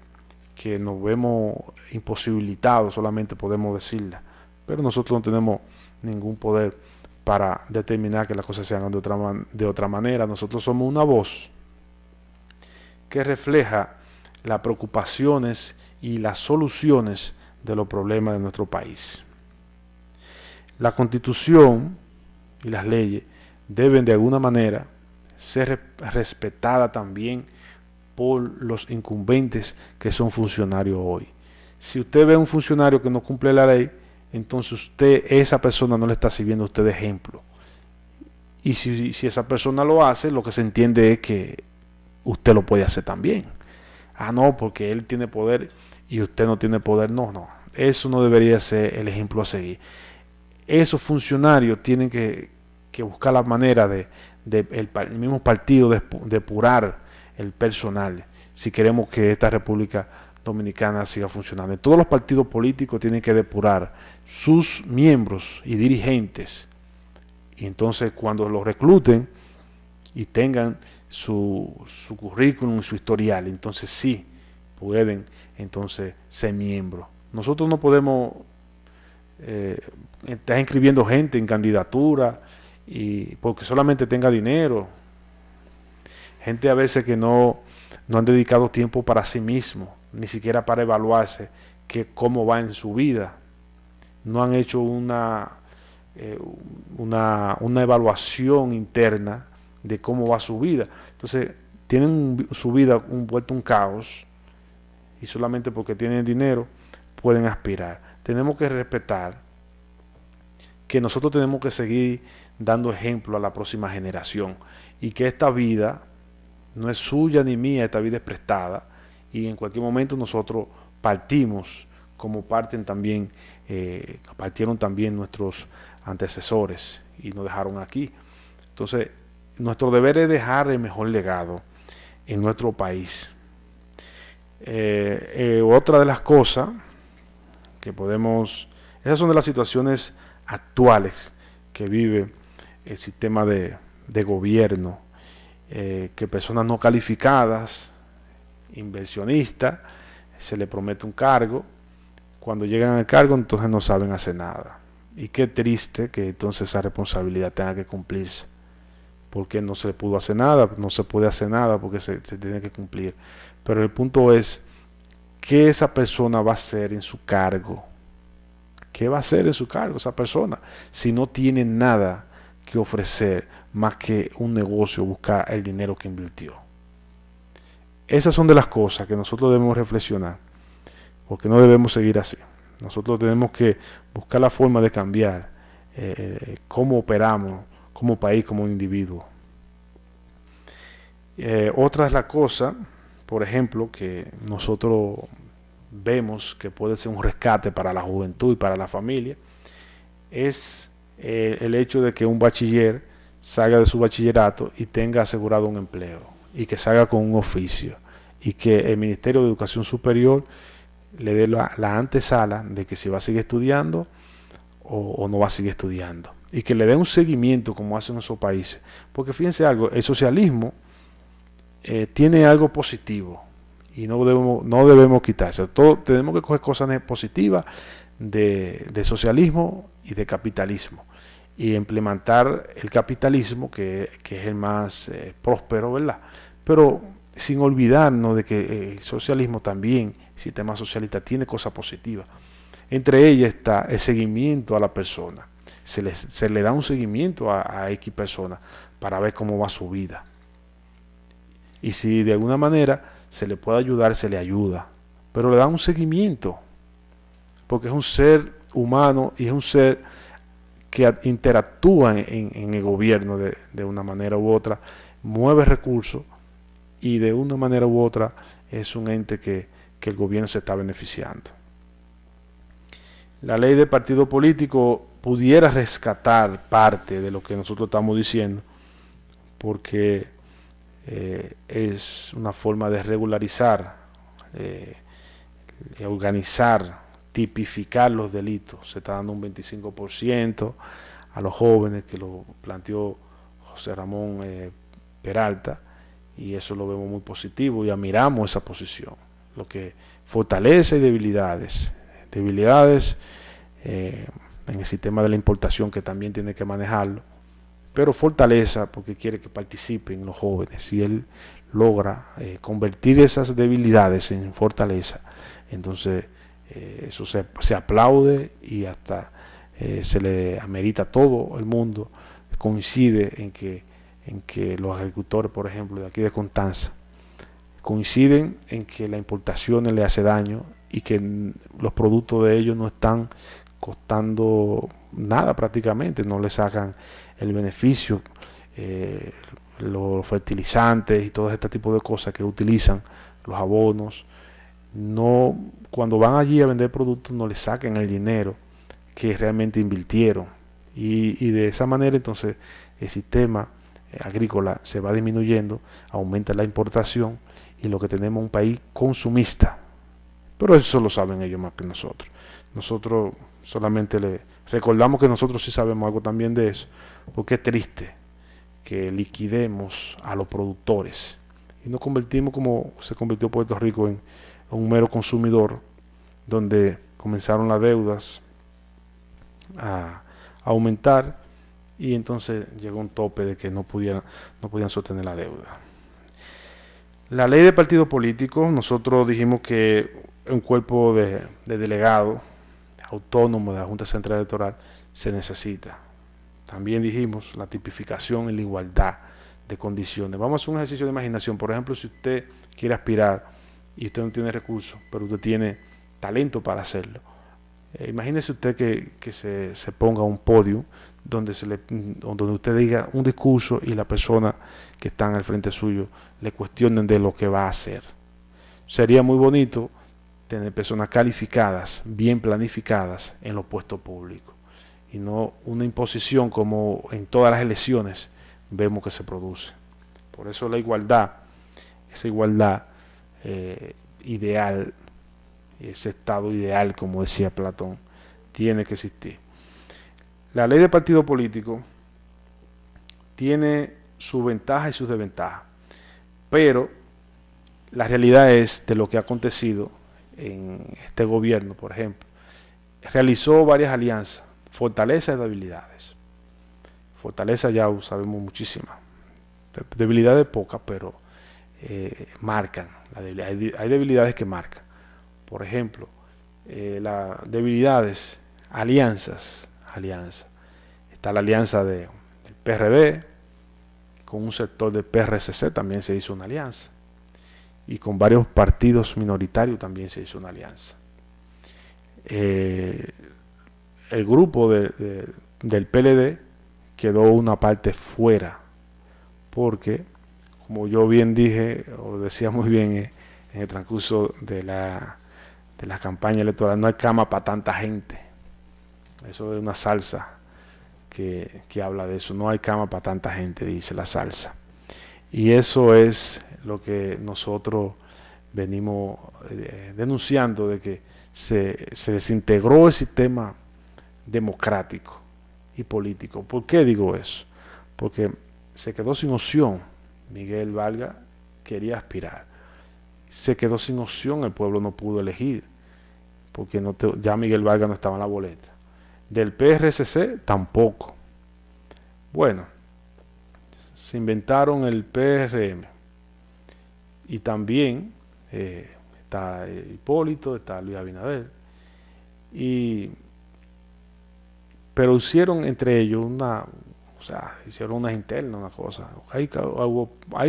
nos vemos imposibilitados, solamente podemos decirlas, pero nosotros no tenemos ningún poder para determinar que las cosas se hagan de otra manera. Nosotros somos una voz que refleja las preocupaciones y las soluciones de los problemas de nuestro país. La Constitución y las leyes deben de alguna manera ser respetadas también por los incumbentes que son funcionarios hoy. Si usted ve a un funcionario que no cumple la ley, entonces esa persona no le está sirviendo a usted de ejemplo. Y si esa persona lo hace, lo que se entiende es que usted lo puede hacer también. No, porque él tiene poder y usted no tiene poder. No. Eso no debería ser el ejemplo a seguir. Esos funcionarios tienen que buscar la manera el mismo partido de depurar el personal si queremos que esta República Dominicana siga funcionando. Todos los partidos políticos tienen que depurar sus miembros y dirigentes, y entonces cuando los recluten y tengan su currículum, su historial, entonces sí pueden entonces ser miembros. Nosotros no podemos estar inscribiendo gente en candidatura y porque solamente tenga dinero. Gente a veces que no han dedicado tiempo para sí mismo, ni siquiera para evaluarse cómo va en su vida. No han hecho una evaluación interna de cómo va su vida. Entonces tienen su vida vuelta un caos, y solamente porque tienen dinero pueden aspirar. Tenemos que respetar que nosotros tenemos que seguir dando ejemplo a la próxima generación, y que esta vida no es suya ni mía, esta vida es prestada, y en cualquier momento nosotros partimos como partieron también nuestros antecesores y nos dejaron aquí. Entonces nuestro deber es dejar el mejor legado en nuestro país. Otra de las cosas que esas son de las situaciones actuales que vive el sistema de gobierno, que personas no calificadas, inversionistas, se le promete un cargo, cuando llegan al cargo entonces no saben hacer nada, y qué triste que entonces esa responsabilidad tenga que cumplirse, porque no se pudo hacer nada, no se puede hacer nada porque se tiene que cumplir. Pero el punto es, ¿qué esa persona va a hacer en su cargo? ¿Qué va a hacer en su cargo esa persona si no tiene nada que ofrecer más que un negocio, buscar el dinero que invirtió? Esas son de las cosas que nosotros debemos reflexionar, porque no debemos seguir así. Nosotros tenemos que buscar la forma de cambiar cómo operamos como país, como individuo. Otra es la cosa, por ejemplo, que nosotros vemos que puede ser un rescate para la juventud y para la familia, es el hecho de que un bachiller salga de su bachillerato y tenga asegurado un empleo, y que salga con un oficio, y que el Ministerio de Educación Superior le dé la antesala de que si va a seguir estudiando o no va a seguir estudiando, y que le dé un seguimiento como hacen en esos países. Porque fíjense algo, el socialismo tiene algo positivo y no debemos quitarse. Tenemos que coger cosas positivas de socialismo y de capitalismo, y implementar el capitalismo que es el más próspero, ¿verdad? Pero sin olvidarnos de que el socialismo también, el sistema socialista, tiene cosas positivas. Entre ellas está el seguimiento a la persona. Se le da un seguimiento a X persona para ver cómo va su vida. Y si de alguna manera se le puede ayudar, se le ayuda. Pero le da un seguimiento, porque es un ser humano y es un ser que interactúa en el gobierno de una manera u otra, mueve recursos, y de una manera u otra es un ente que el gobierno se está beneficiando. La ley de partido político pudiera rescatar parte de lo que nosotros estamos diciendo, porque es una forma de regularizar, organizar, tipificar los delitos. Se está dando un 25% a los jóvenes, que lo planteó José Ramón Peralta, y eso lo vemos muy positivo y admiramos esa posición. Lo que fortalece debilidades en el sistema de la importación, que también tiene que manejarlo, pero Fortaleza porque quiere que participen los jóvenes. Si él logra convertir esas debilidades en fortaleza, entonces eso se aplaude y hasta se le amerita. Todo el mundo coincide en que los agricultores, por ejemplo, de aquí de Constanza, coinciden en que la importación le hace daño y que los productos de ellos no están costando nada prácticamente, no le sacan el beneficio, los fertilizantes y todo este tipo de cosas que utilizan, los abonos, no, cuando van allí a vender productos no le sacan el dinero que realmente invirtieron, y de esa manera entonces el sistema agrícola se va disminuyendo, aumenta la importación y lo que tenemos es un país consumista. Pero eso lo saben ellos más que nosotros. Nosotros solamente le recordamos que nosotros sí sabemos algo también de eso, porque es triste que liquidemos a los productores y nos convertimos, como se convirtió Puerto Rico, en un mero consumidor, donde comenzaron las deudas a aumentar y entonces llegó un tope de que no podían sostener la deuda. La ley de partidos políticos, nosotros dijimos que un cuerpo de delegados autónomo de la Junta Central Electoral se necesita. También dijimos la tipificación y la igualdad de condiciones. Vamos a hacer un ejercicio de imaginación. Por ejemplo, si usted quiere aspirar y usted no tiene recursos, pero usted tiene talento para hacerlo. Imagínese usted que se ponga un podio donde usted diga un discurso y la persona que está al frente suyo le cuestionen de lo que va a hacer. Sería muy bonito tener personas calificadas, bien planificadas en los puestos públicos, y no una imposición como en todas las elecciones vemos que se produce. Por eso la igualdad, esa igualdad ideal, ese estado ideal, como decía Platón, tiene que existir. La ley de partido político tiene sus ventajas y sus desventajas, pero la realidad es de lo que ha acontecido en este gobierno. Por ejemplo, realizó varias alianzas, fortalezas y debilidades. Fortaleza ya sabemos muchísimas, debilidades pocas, pero marcan la debilidad. Hay debilidades que marcan. Por ejemplo, las debilidades, alianzas. Está la alianza del PRD, con un sector del PRCC también se hizo una alianza, y con varios partidos minoritarios también se hizo una alianza. El grupo del PLD quedó una parte fuera, porque, como yo bien dije, o decía muy bien en el transcurso de la campaña electoral, no hay cama para tanta gente. Eso es una salsa que habla de eso. No hay cama para tanta gente, dice la salsa. Y eso es lo que nosotros venimos denunciando, de que se desintegró el sistema democrático y político. ¿Por qué digo eso? Porque se quedó sin opción. Miguel Vargas quería aspirar. Se quedó sin opción, el pueblo no pudo elegir, porque ya Miguel Vargas no estaba en la boleta. Del PRCC tampoco. Bueno, se inventaron el PRM, y también está Hipólito, está Luis Abinader, pero hicieron entre ellos hicieron unas internas, una cosa. Ahí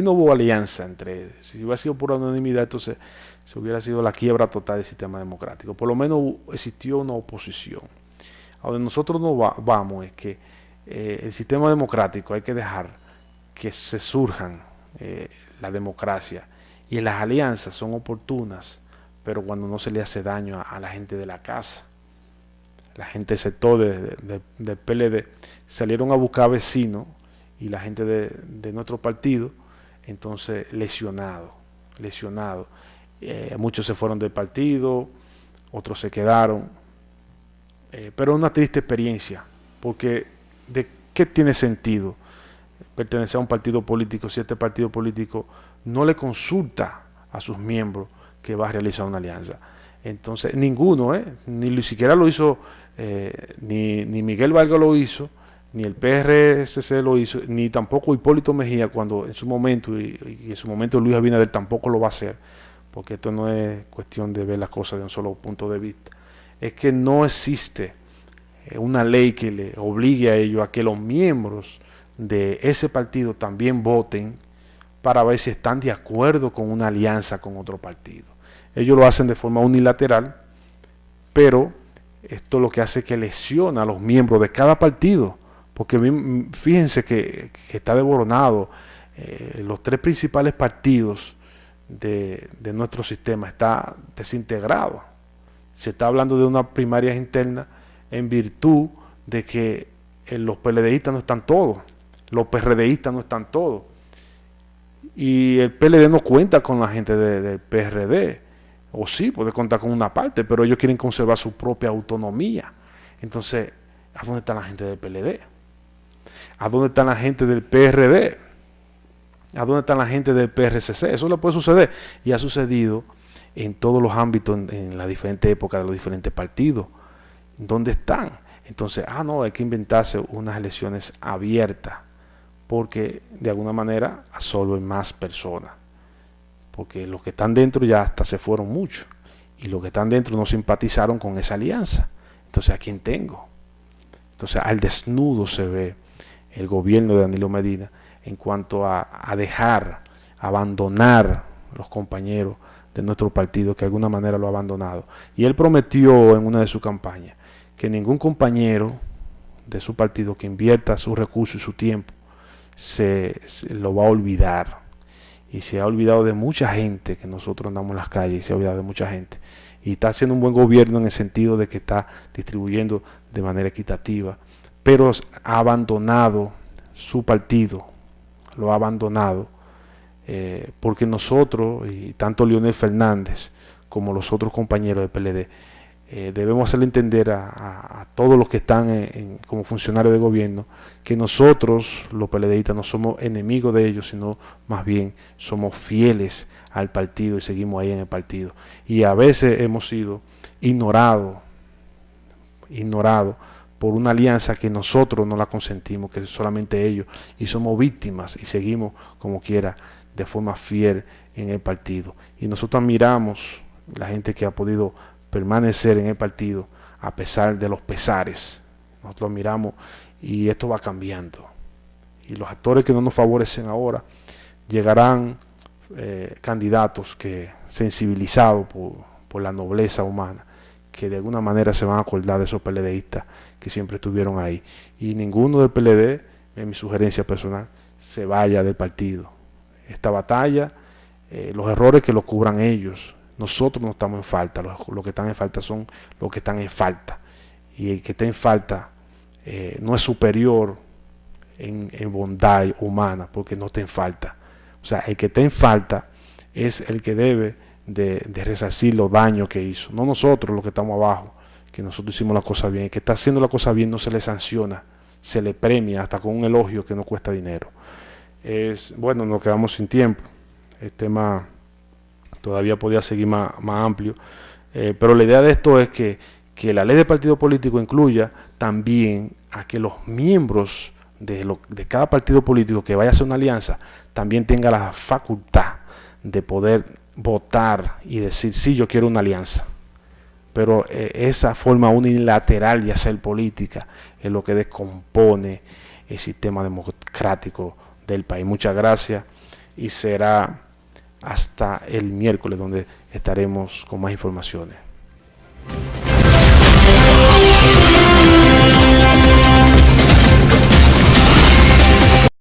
no hubo alianza entre ellos. Si hubiera sido por unanimidad, entonces se hubiera sido la quiebra total del sistema democrático. Por lo menos existió una oposición. A donde nosotros no vamos es que el sistema democrático hay que dejar que se surjan la democracia, y las alianzas son oportunas, pero cuando no se le hace daño a la gente de la casa. La gente del sector del PLD salieron a buscar vecinos, y la gente de nuestro partido, entonces lesionado. Muchos se fueron del partido, otros se quedaron, pero es una triste experiencia, porque ¿de qué tiene sentido pertenecer a un partido político si este partido político no le consulta a sus miembros que va a realizar una alianza? Entonces, ninguno, ni siquiera lo hizo Ni Miguel Vargas lo hizo, ni el PRSC lo hizo, ni tampoco Hipólito Mejía cuando en su momento, y en su momento Luis Abinader tampoco lo va a hacer, porque esto no es cuestión de ver las cosas de un solo punto de vista. Es que no existe una ley que le obligue a ellos a que los miembros de ese partido también voten para ver si están de acuerdo con una alianza con otro partido. Ellos lo hacen de forma unilateral, pero esto lo que hace es que lesiona a los miembros de cada partido, porque fíjense que está desboronado. Los tres principales partidos de nuestro sistema está desintegrado. Se está hablando de una primaria interna en virtud de que los PLDistas no están todos, los PRDistas no están todos, y el PLD no cuenta con la gente del PRD, o sí, puede contar con una parte, pero ellos quieren conservar su propia autonomía. Entonces, ¿a dónde está la gente del PLD? ¿A dónde está la gente del PRD? ¿A dónde está la gente del PRCC? Eso le puede suceder, y ha sucedido en todos los ámbitos, en las diferentes épocas de los diferentes partidos. ¿Dónde están? Entonces, no, hay que inventarse unas elecciones abiertas, porque de alguna manera absorben más personas. Porque los que están dentro ya hasta se fueron muchos, y los que están dentro no simpatizaron con esa alianza. Entonces, ¿a quién tengo? Entonces, al desnudo se ve el gobierno de Danilo Medina en cuanto a abandonar los compañeros de nuestro partido, que de alguna manera lo ha abandonado. Y él prometió en una de sus campañas que ningún compañero de su partido que invierta sus recursos y su tiempo se lo va a olvidar. Y se ha olvidado de mucha gente, que nosotros andamos en las calles, y se ha olvidado de mucha gente. Y está haciendo un buen gobierno en el sentido de que está distribuyendo de manera equitativa, pero ha abandonado su partido, lo ha abandonado, porque nosotros, y tanto Leonel Fernández como los otros compañeros del PLD, debemos hacerle entender a todos los que están como funcionarios de gobierno que nosotros, los PLDistas, no somos enemigos de ellos, sino más bien somos fieles al partido y seguimos ahí en el partido. Y a veces hemos sido ignorados por una alianza que nosotros no la consentimos, que solamente ellos, y somos víctimas y seguimos como quiera de forma fiel en el partido. Y nosotros admiramos la gente que ha podido permanecer en el partido a pesar de los pesares. Nosotros miramos y esto va cambiando. Y los actores que no nos favorecen ahora, llegarán candidatos que sensibilizados por la nobleza humana, que de alguna manera se van a acordar de esos PLDistas que siempre estuvieron ahí. Y ninguno del PLD, en mi sugerencia personal, se vaya del partido. Esta batalla, los errores que los cubran ellos. Nosotros no estamos en falta, los que están en falta son los que están en falta. Y el que está en falta no es superior en bondad humana, porque no está en falta. O sea, el que está en falta es el que debe de resarcir los daños que hizo. No nosotros, los que estamos abajo, que nosotros hicimos la cosa bien. El que está haciendo la cosa bien no se le sanciona, se le premia hasta con un elogio que no cuesta dinero. Bueno, nos quedamos sin tiempo. El tema todavía podía seguir más amplio, pero la idea de esto es que la ley de partido político incluya también a que los miembros de cada partido político que vaya a hacer una alianza también tenga la facultad de poder votar y decir, sí, yo quiero una alianza. Pero esa forma unilateral de hacer política es lo que descompone el sistema democrático del país. Muchas gracias, y será hasta el miércoles donde estaremos con más informaciones.